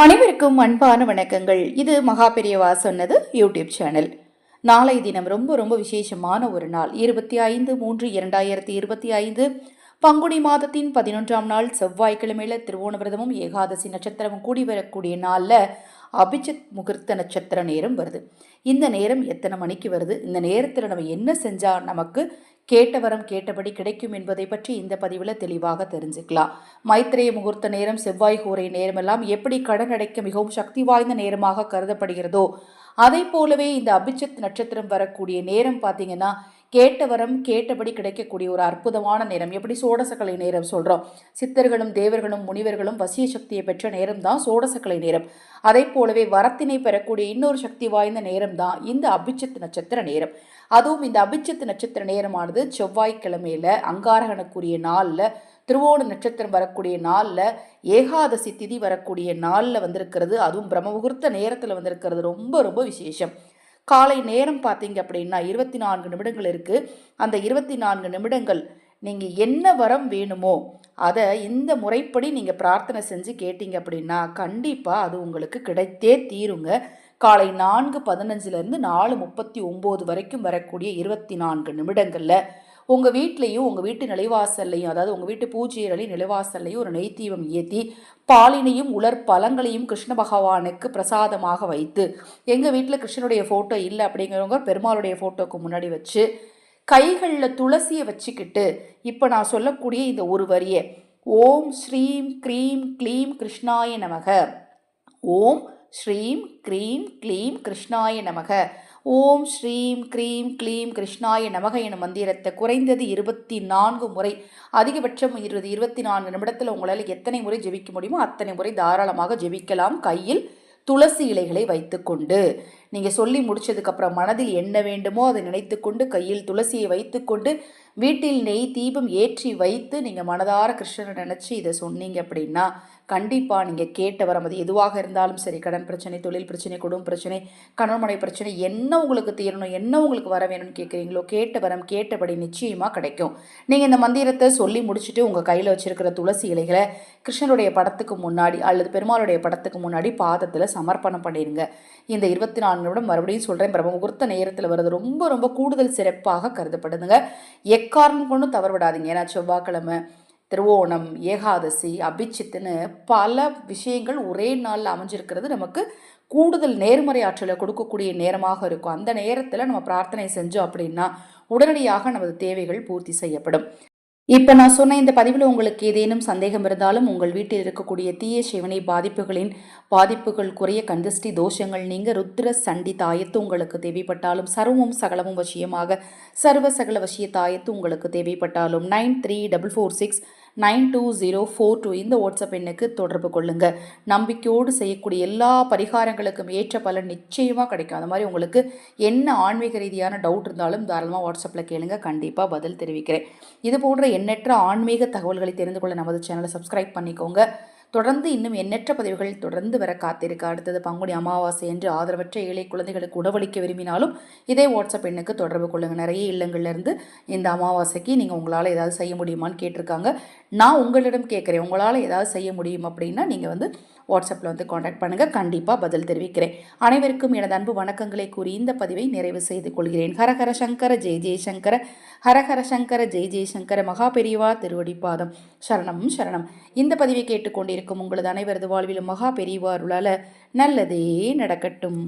அனைவருக்கும் அன்பான வணக்கங்கள். இது மகா பெரியவா சொன்னது யூடியூப் சேனல். நாளை தினம் ரொம்ப ரொம்ப விசேஷமான ஒரு நாள். 25/3/2025 பங்குனி மாதத்தின் 11ஆம் நாள் செவ்வாய்க்கிழமையில திருவோண விரதமும் ஏகாதசி நட்சத்திரமும் கூடி வரக்கூடிய நாளில் அபிஜித் முகூர்த்த நட்சத்திர நேரம் வருது. இந்த நேரம் எத்தனை மணிக்கு வருது, இந்த நேரத்தில் நம்ம என்ன செஞ்சால் நமக்கு கேட்ட வரம் கேட்டபடி கிடைக்கும் என்பதை பற்றி இந்த பதிவில் தெளிவாக தெரிஞ்சுக்கலாம். மைத்திரேய முகூர்த்த நேரம், செவ்வாய் ஹோரை நேரமெல்லாம் எப்படி கடன் அடைக்க மிகவும் சக்தி வாய்ந்த நேரமாக கருதப்படுகிறதோ அதை போலவே இந்த அபிஜித் நட்சத்திரம் வரக்கூடிய நேரம் பார்த்தீங்கன்னா கேட்ட வரம் கேட்டபடி கிடைக்கக்கூடிய ஒரு அற்புதமான நேரம். எப்படி சோடசக்கலை நேரம் சொல்கிறோம், சித்தர்களும் தேவர்களும் முனிவர்களும் வசிய சக்தியை பெற்ற நேரம் தான் சோடசக்கலை நேரம். அதை போலவே வரத்தினை பெறக்கூடிய இன்னொரு சக்தி வாய்ந்த நேரம் தான் இந்த அபிஜித் நட்சத்திர நேரம். அதுவும் இந்த அபிஜித் நட்சத்திர நேரமானது செவ்வாய்க்கிழமையில அங்காரகனுக்குரிய நாளில், திருவோண நட்சத்திரம் வரக்கூடிய நாளில், ஏகாதசி திதி வரக்கூடிய நாளில் வந்திருக்கிறது. அதுவும் பிரம்ம முகூர்த்த நேரத்தில் வந்திருக்கிறது ரொம்ப ரொம்ப விசேஷம். காலை நேரம் பார்த்தீங்க அப்படின்னா 24 நிமிடங்கள் இருக்குது. அந்த 24 நிமிடங்கள் நீங்கள் என்ன வரம் வேணுமோ அதை இந்த முறைப்படி நீங்கள் பிரார்த்தனை செஞ்சு கேட்டீங்க அப்படின்னா கண்டிப்பாக அது உங்களுக்கு கிடைத்தே தீருங்க. காலை 4:15 4:39 வரைக்கும் வரக்கூடிய 24 நிமிடங்களில் உங்கள் வீட்லேயும் உங்கள் வீட்டு நிலைவாசல்லையும், அதாவது உங்கள் வீட்டு பூஜை அறை நிலைவாசல்லையும் ஒரு நெய் தீபம் ஏற்றி பாலினையும் உலர் பழங்களையும் கிருஷ்ண பகவானுக்கு பிரசாதமாக வைத்து, எங்கள் வீட்டில் கிருஷ்ணனுடைய ஃபோட்டோ இல்லை அப்படிங்கிறவங்க பெருமாளுடைய ஃபோட்டோக்கு முன்னாடி வச்சு கைகளில் துளசியை வச்சுக்கிட்டு இப்போ நான் சொல்லக்கூடிய இந்த ஒரு வரியை, ஓம் ஸ்ரீம் க்ரீம் க்ளீம் கிருஷ்ணாய நமக, ஓம் ஸ்ரீம் க்ரீம் க்ளீம் கிருஷ்ணாய நமக, ஓம் ஸ்ரீம் க்ரீம் க்ளீம் கிருஷ்ணாய நமக எனும் மந்திரத்தை குறைந்தது 24 முறை, அதிகபட்சம் 24 நிமிடத்தில் உங்களால் எத்தனை முறை ஜெபிக்க முடியுமோ அத்தனை முறை தாராளமாக ஜெபிக்கலாம். கையில் துளசி இலைகளை வைத்துக்கொண்டு நீங்கள் சொல்லி முடிச்சதுக்கப்புறம் மனதில் என்ன வேண்டுமோ அதை நினைத்து கொண்டு கையில் துளசியை வைத்துக்கொண்டு வீட்டில் நெய் தீபம் ஏற்றி வைத்து நீங்கள் மனதார கிருஷ்ணனை நினச்சி இதை சொன்னீங்க அப்படின்னா கண்டிப்பாக நீங்கள் கேட்ட வரம், அது எதுவாக இருந்தாலும் சரி, கடன் பிரச்சனை, தொழில் பிரச்சனை, குடும்ப பிரச்சனை, கணவன்மனை பிரச்சனை, என்ன உங்களுக்கு தீரணும், என்ன உங்களுக்கு வர வேணும்னு கேட்குறீங்களோ கேட்ட வரம் கேட்டபடி நிச்சயமாக கிடைக்கும். நீங்கள் இந்த மந்திரத்தை சொல்லி முடிச்சுட்டு உங்கள் கையில் வச்சுருக்கிற துளசி இலைகளை கிருஷ்ணனுடைய படத்துக்கு முன்னாடி அல்லது பெருமாளுடைய படத்துக்கு முன்னாடி பாதத்தில் சமர்ப்பணம் பண்ணிடுங்க. இந்த 24 நிமிடம் மறுபடியும் சொல்கிறேன், பிரம்ம முகூர்த்த நேரத்தில் வருது ரொம்ப ரொம்ப கூடுதல் சிறப்பாக கருதப்படுதுங்க. எக்காரணம் கொண்டும் தவறு விடாதீங்க. ஏன்னா செவ்வாய்க்கிழமை, திருவோணம், ஏகாதசி, அபிச்சித்துன்னு பல விஷயங்கள் ஒரே நாளில் அமைஞ்சிருக்கிறது நமக்கு கூடுதல் நேர்மறை ஆற்றலை கொடுக்கக்கூடிய நேரமாக இருக்கும். அந்த நேரத்தில் நம்ம பிரார்த்தனை செஞ்சோம் அப்படின்னா உடனடியாக நமது தேவைகள் பூர்த்தி செய்யப்படும். இப்போ நான் சொன்ன இந்த பதிவில் உங்களுக்கு ஏதேனும் சந்தேகம் இருந்தாலும், உங்கள் வீட்டில் இருக்கக்கூடிய தீய சிவனை பாதிப்புகள் குறைய, கந்தஷ்டி தோஷங்கள் நீங்க, ருத்ர சண்டி தாயத்து உங்களுக்கு தேவைப்பட்டாலும், சர்வமும் சகலமும் வசியமாக சர்வ சகல வசிய தாயத்து உங்களுக்கு தேவைப்பட்டாலும் 9346920442 இந்த வாட்ஸ்அப் எண்ணுக்கு தொடர்பு கொள்ளுங்க. நம்பிக்கையோடு செய்யக்கூடிய எல்லா பரிகாரங்களுக்கும் ஏற்ற பலன் நிச்சயமாக கிடைக்கும். அந்த மாதிரி உங்களுக்கு என்ன ஆன்மீக ரீதியான டவுட் இருந்தாலும் தாராளமாக வாட்ஸ்அப்பில் கேளுங்க, கண்டிப்பாக பதில் தெரிவிக்கிறேன். இது போன்ற எண்ணற்ற ஆன்மீக தகவல்களை தெரிந்து கொள்ள நமது சேனலை சப்ஸ்கிரைப் பண்ணிக்கோங்க. தொடர்ந்து இன்னும் எண்ணற்ற பதிவுகள் தொடர்ந்து வர காத்திருக்க. அடுத்தது பங்குனி அமாவாசை என்று ஆதரவற்ற ஏழை குழந்தைகளுக்கு உணவளிக்க விரும்பினாலும் இதே வாட்ஸ்அப் எண்ணுக்கு தொடர்பு கொள்ளுங்கள். நிறைய இல்லங்கள்லேருந்து இந்த அமாவாசைக்கு நீங்கள் உங்களால் ஏதாவது செய்ய முடியுமான்னு கேட்டிருக்காங்க. நான் உங்களிடம் கேட்குறேன், உங்களால் ஏதாவது செய்ய முடியும் அப்படின்னா நீங்கள் வாட்ஸ்அப்பில் காண்டாக்ட் பண்ணுங்கள், கண்டிப்பாக பதில் தெரிவிக்கிறேன். அனைவருக்கும் எனது அன்பு வணக்கங்களை கூறி இந்த பதிவை நிறைவு செய்து கொள்கிறேன். ஹரஹர சங்கர ஜெய் ஜெய்சங்கர, ஹரஹர சங்கர ஜெய் ஜெய்சங்கர, மகா பெரியவா திருவடிப்பாதம் சரணம் சரணம். இந்த பதிவை கேட்டுக்கொண்டிருக்கும் உங்களது அனைவரது வாழ்விலும் மகா பெரியவா அருளால் நல்லதே நடக்கட்டும்.